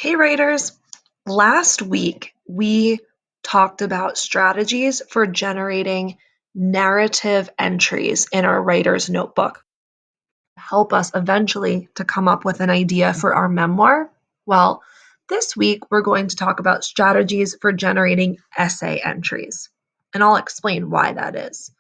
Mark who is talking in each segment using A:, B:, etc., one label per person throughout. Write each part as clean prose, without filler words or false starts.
A: Hey, writers. Last week, we talked about strategies for generating narrative entries in our writer's notebook to help us eventually to come up with an idea for our memoir. Well, this week, we're going to talk about strategies for generating essay entries, and I'll explain why that is.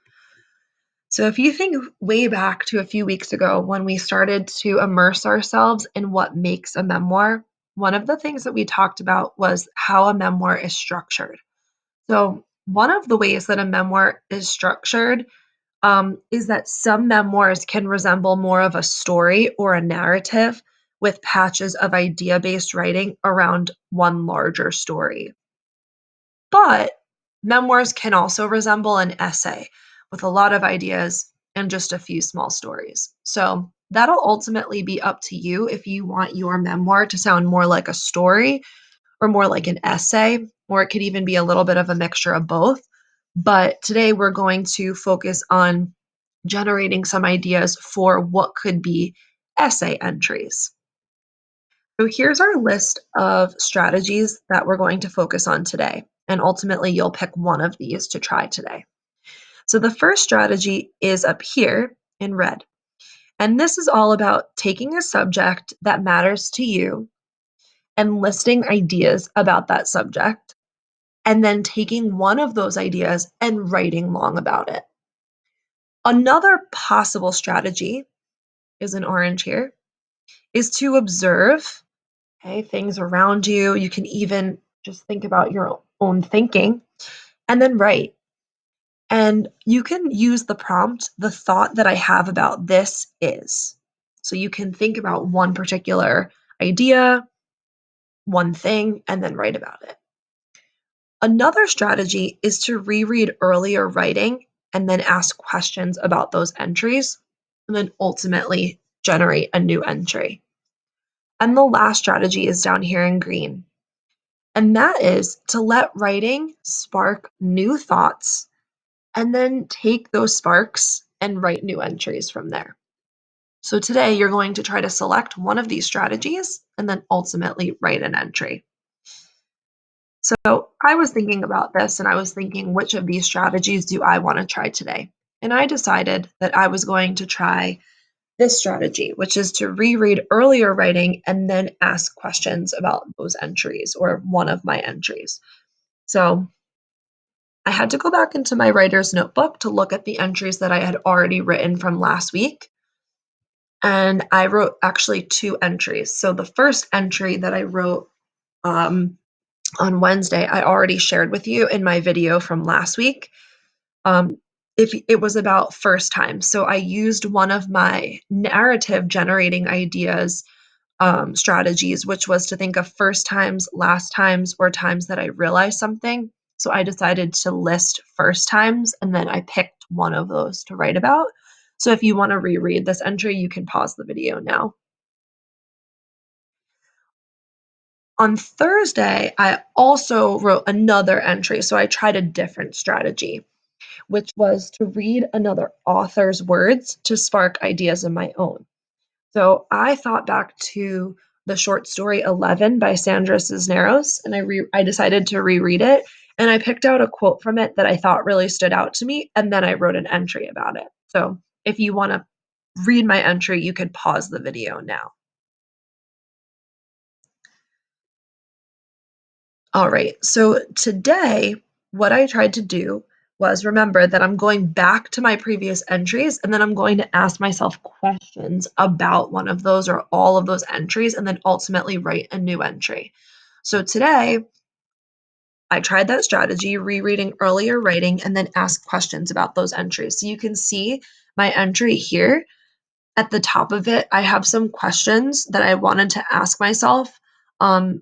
A: So, if you think way back to a few weeks ago when we started to immerse ourselves in what makes a memoir, one of the things that we talked about was how a memoir is structured. So, one of the ways that a memoir is structured is that some memoirs can resemble more of a story or a narrative with patches of idea based writing around one larger story. But memoirs can also resemble an essay with a lot of ideas and just a few small stories. So that'll ultimately be up to you if you want your memoir to sound more like a story or more like an essay, or it could even be a little bit of a mixture of both. But today we're going to focus on generating some ideas for what could be essay entries. So here's our list of strategies that we're going to focus on today. And ultimately, you'll pick one of these to try today. So the first strategy is up here in red. And this is all about taking a subject that matters to you and listing ideas about that subject, and then taking one of those ideas and writing long about it. Another possible strategy is in orange here, is to observe. Okay, things around you. You can even just think about your own thinking and then write. And you can use the prompt, the thought that I have about this is. So you can think about one particular idea, one thing, and then write about it. Another strategy is to reread earlier writing and then ask questions about those entries, and then ultimately generate a new entry. And the last strategy is down here in green. And that is to let writing spark new thoughts and then take those sparks and write new entries from there. So today you're going to try to select one of these strategies and then ultimately write an entry. So I was thinking about this and I was thinking, which of these strategies do I want to try today? And I decided that I was going to try this strategy, which is to reread earlier writing and then ask questions about those entries or one of my entries. So I had to go back into my writer's notebook to look at the entries that I had already written from last week. And I wrote actually two entries. So the first entry that I wrote on Wednesday, I already shared with you in my video from last week. Um, if it was about first time. So I used one of my narrative generating ideas strategies, which was to think of first times, last times, or times that I realized something. So I decided to list first times and then I picked one of those to write about. So if you want to reread this entry, you can pause the video now. On Thursday, I also wrote another entry. So I tried a different strategy, which was to read another author's words to spark ideas of my own. So I thought back to the short story 11 by Sandra Cisneros, and I decided to reread it. And I picked out a quote from it that I thought really stood out to me, and then I wrote an entry about it. So if you want to read my entry, you could pause the video now. All right. So today, what I tried to do was remember that I'm going back to my previous entries and then I'm going to ask myself questions about one of those or all of those entries and then ultimately write a new entry. So today, I tried that strategy, rereading earlier writing and then ask questions about those entries. So you can see my entry here at the top of it, I have some questions that I wanted to ask myself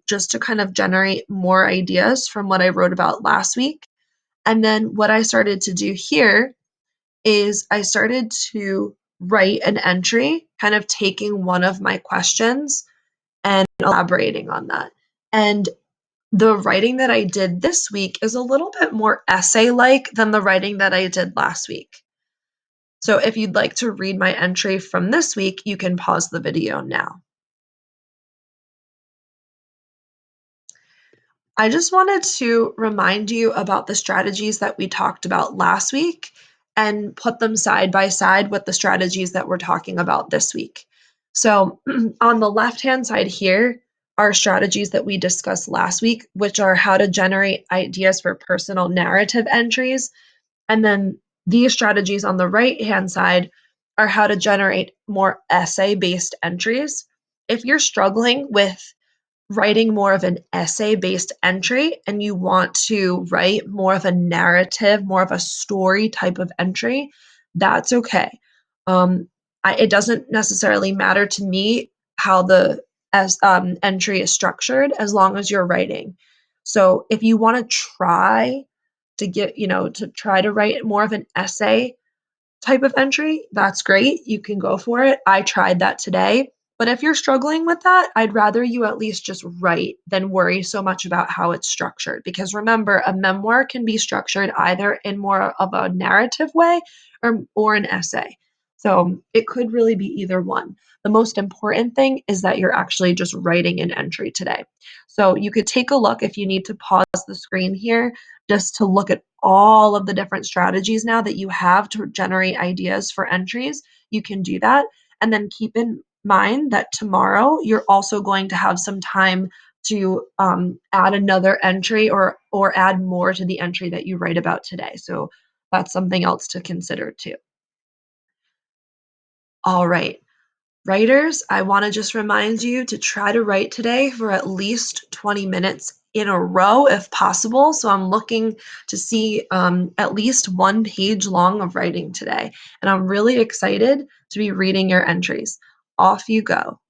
A: just to kind of generate more ideas from what I wrote about last week. And then what I started to do here is I started to write an entry, kind of taking one of my questions and elaborating on that. And the writing that I did this week is a little bit more essay like than the writing that I did last week. So if you'd like to read my entry from this week, you can pause the video now. I just wanted to remind you about the strategies that we talked about last week and put them side by side with the strategies that we're talking about this week. So, on the left hand side here are strategies that we discussed last week, which are how to generate ideas for personal narrative entries. And then these strategies on the right hand side are how to generate more essay based entries. If you're struggling with writing more of an essay based entry and you want to write more of a narrative, more of a story type of entry, that's okay. Um, it doesn't necessarily matter to me how the entry is structured as long as you're writing. So if you want to try to get, to try to write more of an essay type of entry, that's great. You can go for it. I tried that today. But if you're struggling with that, I'd rather you at least just write than worry so much about how it's structured. Because remember, a memoir can be structured either in more of a narrative way or an essay. So it could really be either one. The most important thing is that you're actually just writing an entry today. So you could take a look if you need to pause the screen here just to look at all of the different strategies now that you have to generate ideas for entries. You can do that. And then keep in mind that tomorrow you're also going to have some time to add another entry or add more to the entry that you write about today. So that's something else to consider too. All right. Writers, I want to just remind you to try to write today for at least 20 minutes in a row if possible. So I'm looking to see at least one page long of writing today. And I'm really excited to be reading your entries. Off you go.